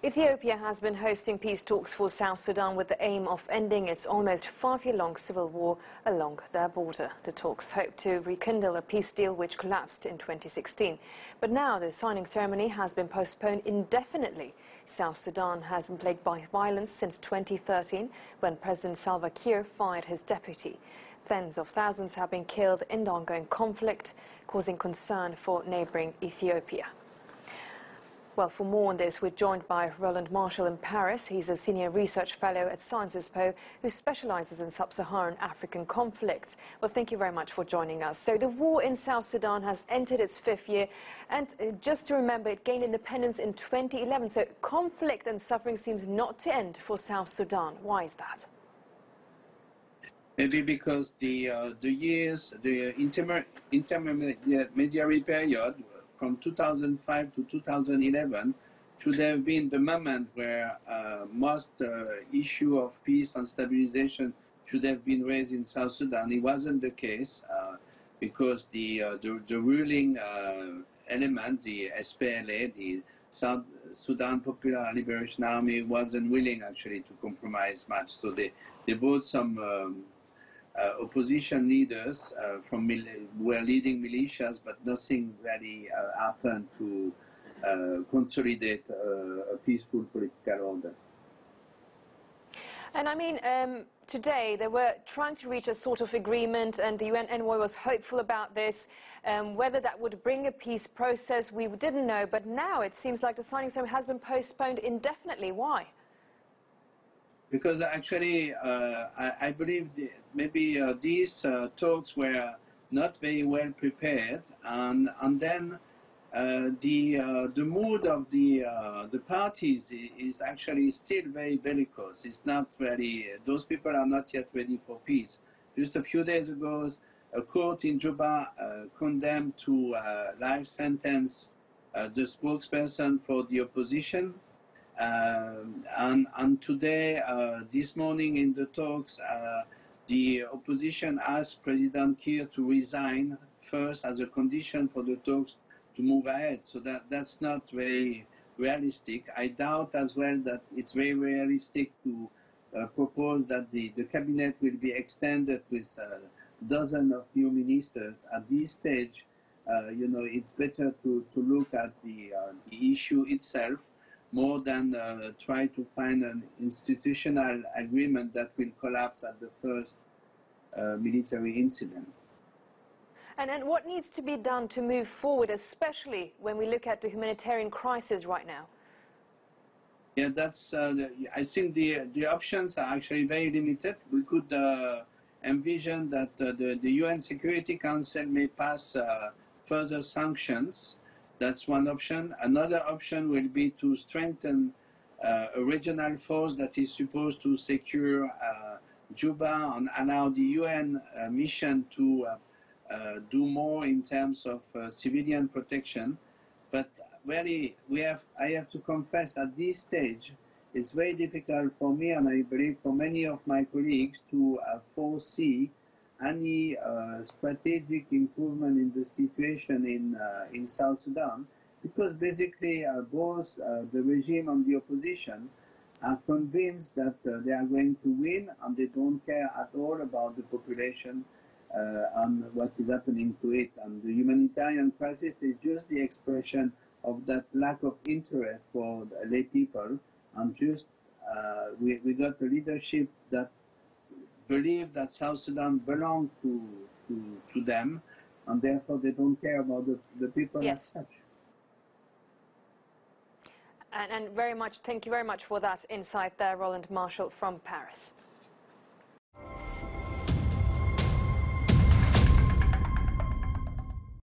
Ethiopia has been hosting peace talks for South Sudan with the aim of ending its almost 5-year-long civil war along their border. The talks hope to rekindle a peace deal which collapsed in 2016. But now the signing ceremony has been postponed indefinitely. South Sudan has been plagued by violence since 2013 when President Salva Kiir fired his deputy. Tens of thousands have been killed in the ongoing conflict, causing concern for neighboring Ethiopia. Well, for more on this, we're joined by Roland Marchal in Paris. He's a senior research fellow at Sciences Po who specialises in Sub-Saharan African conflicts. Well, thank you very much for joining us. So the war in South Sudan has entered its 5th year, and just to remember, it gained independence in 2011. So conflict and suffering seems not to end for South Sudan. Why is that? Maybe because the intermediary period from 2005 to 2011 should have been the moment where most issue of peace and stabilization should have been raised in South Sudan. It wasn't the case because the ruling element, the SPLA, the South Sudan Popular Liberation Army, wasn't willing actually to compromise much. So they brought some opposition leaders who were leading militias, but nothing really happened to consolidate a peaceful political order. And I mean, today they were trying to reach a sort of agreement, and the UN envoy was hopeful about this. Whether that would bring a peace process, we didn't know, but now it seems like the signing ceremony has been postponed indefinitely. Why? Because actually, I believe maybe these talks were not very well prepared, and then the mood of the parties is actually still very bellicose. It's not really; those people are not yet ready for peace. Just a few days ago, a court in Juba condemned to life sentence the spokesperson for the opposition. And today, this morning in the talks, the opposition asked President Kiir to resign first as a condition for the talks to move ahead. So that's not very realistic. I doubt as well that it's very realistic to propose that the cabinet will be extended with dozens of new ministers. At this stage, it's better to look at the issue itself, more than try to find an institutional agreement that will collapse at the first military incident. And what needs to be done to move forward, especially when we look at the humanitarian crisis right now? Yeah, that's. I think the options are actually very limited. We could envision that the UN Security Council may pass further sanctions. That's one option. Another option will be to strengthen a regional force that is supposed to secure Juba and allow the UN mission to do more in terms of civilian protection. But really, I have to confess at this stage, it's very difficult for me, and I believe for many of my colleagues, to foresee any strategic improvement in the situation in South Sudan, because basically both the regime and the opposition are convinced that they are going to win, and they don't care at all about the population and what is happening to it. And the humanitarian crisis is just the expression of that lack of interest for the lay people, and just we got a leadership that believe that South Sudan belongs to them, and therefore they don't care about the people as such. And thank you very much for that insight there, Roland Marchal from Paris.